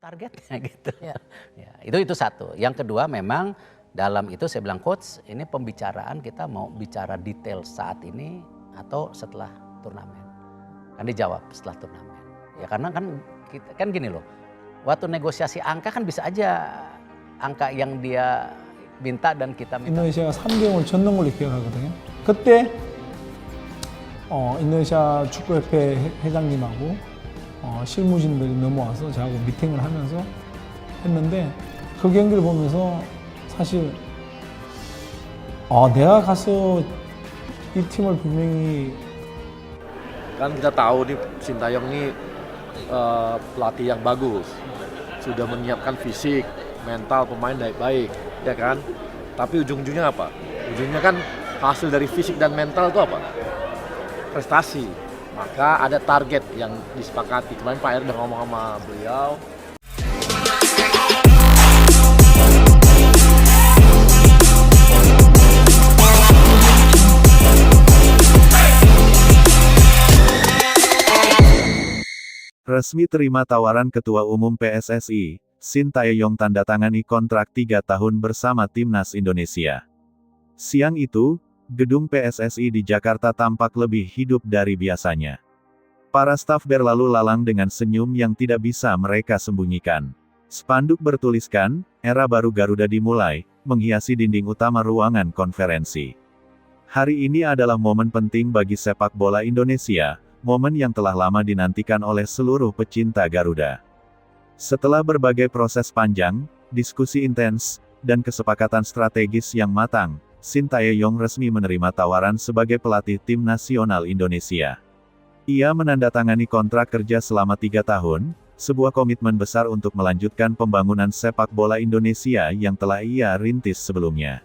targetnya gitu. Ya. Ya, itu satu. Yang kedua memang dalam itu saya bilang coach, ini pembicaraan kita mau bicara detail saat ini atau setelah turnamen. Kan dijawab setelah turnamen. Ya karena kan kita kan gini loh. Waktu negosiasi angka kan bisa aja angka yang dia minta dan kita minta. 인도네시아가 3개월 졌는 걸로 기억하거든요. 그때 인도네시아 축구협회 회장님하고 실무진들이 넘어와서 저하고 미팅을 하면서 했는데 그 경기를 보면서 사실 내가 가서 이 팀을 분명히 Kan kita tahu nih Sintayong ini pelatih yang bagus, sudah menyiapkan fisik, mental pemain baik-baik, ya kan? Tapi ujung-ujungnya apa? Ujungnya kan hasil dari fisik dan mental itu apa? Prestasi. Maka ada target yang disepakati. Kemarin Pak Erick udah ngomong sama beliau. Resmi terima tawaran Ketua Umum PSSI, Sintayong tanda tangani kontrak 3 tahun bersama Timnas Indonesia. Siang itu, gedung PSSI di Jakarta tampak lebih hidup dari biasanya. Para staf berlalu lalang dengan senyum yang tidak bisa mereka sembunyikan. Spanduk bertuliskan, "Era baru Garuda dimulai," menghiasi dinding utama ruangan konferensi. Hari ini adalah momen penting bagi sepak bola Indonesia, momen yang telah lama dinantikan oleh seluruh pecinta Garuda. Setelah berbagai proses panjang, diskusi intens, dan kesepakatan strategis yang matang, Sintayong resmi menerima tawaran sebagai pelatih tim nasional Indonesia. Ia menandatangani kontrak kerja selama 3 tahun, sebuah komitmen besar untuk melanjutkan pembangunan sepak bola Indonesia yang telah ia rintis sebelumnya.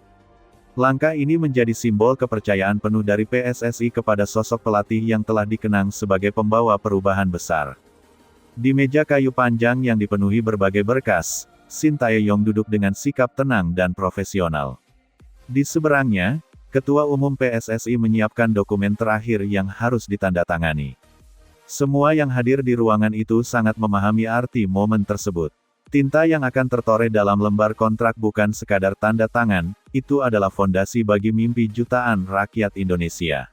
Langkah ini menjadi simbol kepercayaan penuh dari PSSI kepada sosok pelatih yang telah dikenang sebagai pembawa perubahan besar. Di meja kayu panjang yang dipenuhi berbagai berkas, Sintayong duduk dengan sikap tenang dan profesional. Di seberangnya, Ketua Umum PSSI menyiapkan dokumen terakhir yang harus ditandatangani. Semua yang hadir di ruangan itu sangat memahami arti momen tersebut. Tinta yang akan tertoreh dalam lembar kontrak bukan sekadar tanda tangan, itu adalah fondasi bagi mimpi jutaan rakyat Indonesia.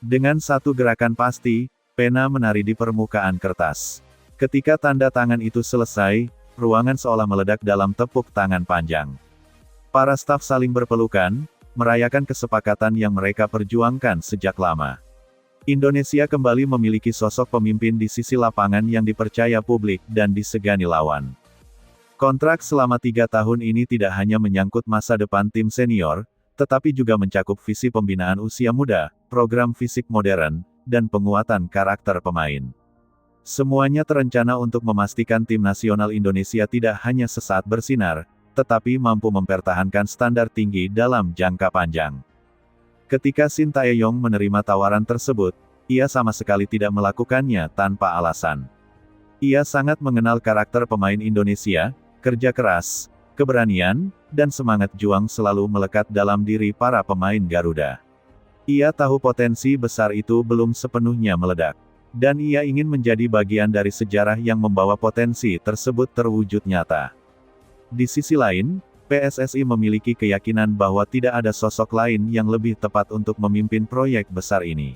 Dengan satu gerakan pasti, pena menari di permukaan kertas. Ketika tanda tangan itu selesai, ruangan seolah meledak dalam tepuk tangan panjang. Para staf saling berpelukan, merayakan kesepakatan yang mereka perjuangkan sejak lama. Indonesia kembali memiliki sosok pemimpin di sisi lapangan yang dipercaya publik dan disegani lawan. Kontrak selama 3 tahun ini tidak hanya menyangkut masa depan tim senior, tetapi juga mencakup visi pembinaan usia muda, program fisik modern, dan penguatan karakter pemain. Semuanya terencana untuk memastikan tim nasional Indonesia tidak hanya sesaat bersinar, tetapi mampu mempertahankan standar tinggi dalam jangka panjang. Ketika Sintayong menerima tawaran tersebut, ia sama sekali tidak melakukannya tanpa alasan. Ia sangat mengenal karakter pemain Indonesia, kerja keras, keberanian, dan semangat juang selalu melekat dalam diri para pemain Garuda. Ia tahu potensi besar itu belum sepenuhnya meledak. Dan ia ingin menjadi bagian dari sejarah yang membawa potensi tersebut terwujud nyata. Di sisi lain, PSSI memiliki keyakinan bahwa tidak ada sosok lain yang lebih tepat untuk memimpin proyek besar ini.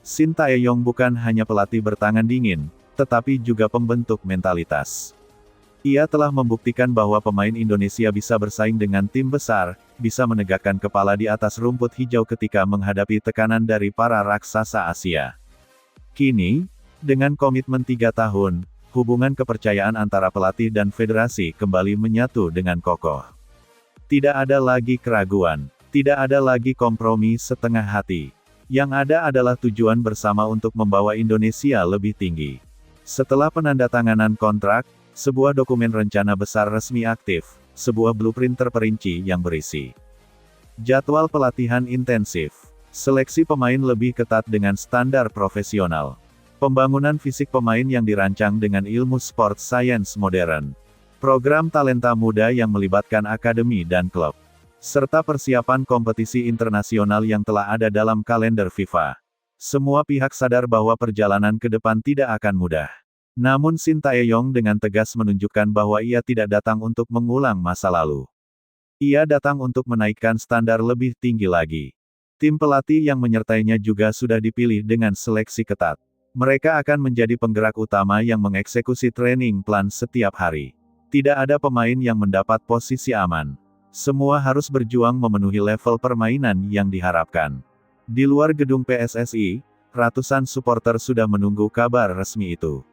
Sintayong bukan hanya pelatih bertangan dingin, tetapi juga pembentuk mentalitas. Ia telah membuktikan bahwa pemain Indonesia bisa bersaing dengan tim besar, bisa menegakkan kepala di atas rumput hijau ketika menghadapi tekanan dari para raksasa Asia. Kini, dengan komitmen 3 tahun, hubungan kepercayaan antara pelatih dan federasi kembali menyatu dengan kokoh. Tidak ada lagi keraguan, tidak ada lagi kompromi setengah hati. Yang ada adalah tujuan bersama untuk membawa Indonesia lebih tinggi. Setelah penandatanganan kontrak, sebuah dokumen rencana besar resmi aktif, sebuah blueprint terperinci yang berisi jadwal pelatihan intensif, seleksi pemain lebih ketat dengan standar profesional, pembangunan fisik pemain yang dirancang dengan ilmu sport science modern, program talenta muda yang melibatkan akademi dan klub, serta persiapan kompetisi internasional yang telah ada dalam kalender FIFA. Semua pihak sadar bahwa perjalanan ke depan tidak akan mudah. Namun Shin Tae-yong dengan tegas menunjukkan bahwa ia tidak datang untuk mengulang masa lalu. Ia datang untuk menaikkan standar lebih tinggi lagi. Tim pelatih yang menyertainya juga sudah dipilih dengan seleksi ketat. Mereka akan menjadi penggerak utama yang mengeksekusi training plan setiap hari. Tidak ada pemain yang mendapat posisi aman. Semua harus berjuang memenuhi level permainan yang diharapkan. Di luar gedung PSSI, ratusan supporter sudah menunggu kabar resmi itu.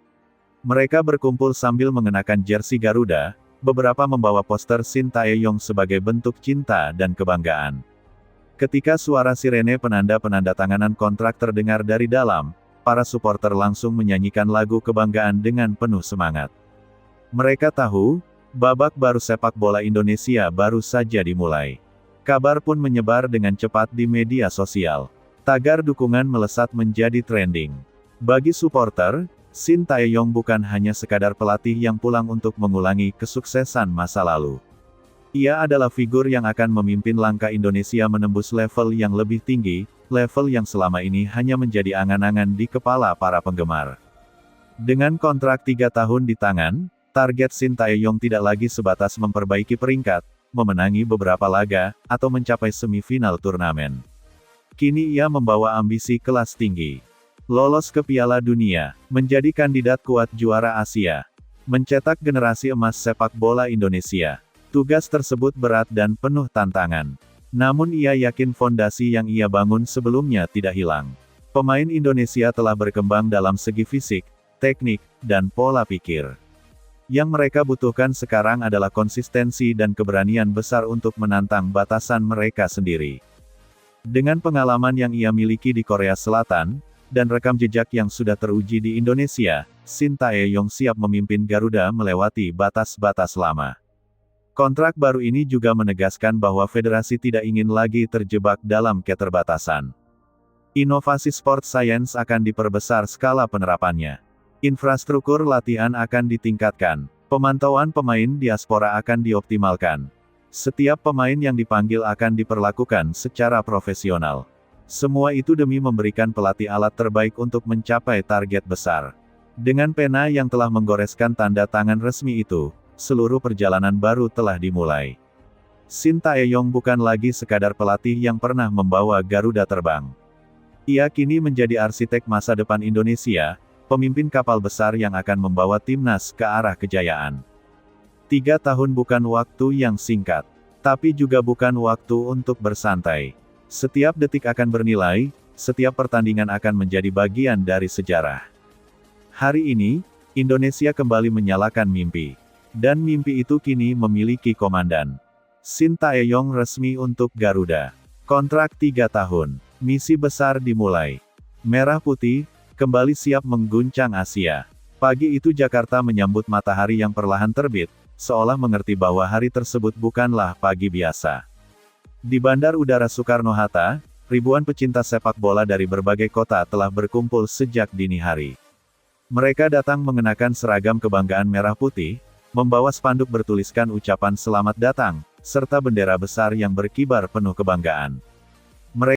Mereka berkumpul sambil mengenakan jersey Garuda, beberapa membawa poster Shin Tae-yong sebagai bentuk cinta dan kebanggaan. Ketika suara sirene penanda tanganan kontrak terdengar dari dalam, para supporter langsung menyanyikan lagu kebanggaan dengan penuh semangat. Mereka tahu, babak baru sepak bola Indonesia baru saja dimulai. Kabar pun menyebar dengan cepat di media sosial. Tagar dukungan melesat menjadi trending. Bagi supporter, Shin Tae-yong bukan hanya sekadar pelatih yang pulang untuk mengulangi kesuksesan masa lalu. Ia adalah figur yang akan memimpin langkah Indonesia menembus level yang lebih tinggi, level yang selama ini hanya menjadi angan-angan di kepala para penggemar. Dengan kontrak 3 tahun di tangan, target Shin Tae-yong tidak lagi sebatas memperbaiki peringkat, memenangi beberapa laga, atau mencapai semifinal turnamen. Kini ia membawa ambisi kelas tinggi. Lolos ke Piala Dunia, menjadi kandidat kuat juara Asia, mencetak generasi emas sepak bola Indonesia. Tugas tersebut berat dan penuh tantangan. Namun ia yakin fondasi yang ia bangun sebelumnya tidak hilang. Pemain Indonesia telah berkembang dalam segi fisik, teknik, dan pola pikir. Yang mereka butuhkan sekarang adalah konsistensi dan keberanian besar untuk menantang batasan mereka sendiri. Dengan pengalaman yang ia miliki di Korea Selatan, dan rekam jejak yang sudah teruji di Indonesia, Shin Tae-yong siap memimpin Garuda melewati batas-batas lama. Kontrak baru ini juga menegaskan bahwa federasi tidak ingin lagi terjebak dalam keterbatasan. Inovasi sport science akan diperbesar skala penerapannya. Infrastruktur latihan akan ditingkatkan. Pemantauan pemain diaspora akan dioptimalkan. Setiap pemain yang dipanggil akan diperlakukan secara profesional. Semua itu demi memberikan pelatih alat terbaik untuk mencapai target besar. Dengan pena yang telah menggoreskan tanda tangan resmi itu, seluruh perjalanan baru telah dimulai. Shin Tae-yong bukan lagi sekadar pelatih yang pernah membawa Garuda terbang. Ia kini menjadi arsitek masa depan Indonesia, pemimpin kapal besar yang akan membawa timnas ke arah kejayaan. 3 tahun bukan waktu yang singkat, tapi juga bukan waktu untuk bersantai. Setiap detik akan bernilai, setiap pertandingan akan menjadi bagian dari sejarah. Hari ini, Indonesia kembali menyalakan mimpi. Dan mimpi itu kini memiliki komandan. Shin Tae-yong resmi untuk Garuda. Kontrak 3 tahun. Misi besar dimulai. Merah Putih, kembali siap mengguncang Asia. Pagi itu Jakarta menyambut matahari yang perlahan terbit, seolah mengerti bahwa hari tersebut bukanlah pagi biasa. Di Bandar Udara Soekarno-Hatta, ribuan pecinta sepak bola dari berbagai kota telah berkumpul sejak dini hari. Mereka datang mengenakan seragam kebanggaan merah putih, membawa spanduk bertuliskan ucapan selamat datang, serta bendera besar yang berkibar penuh kebanggaan.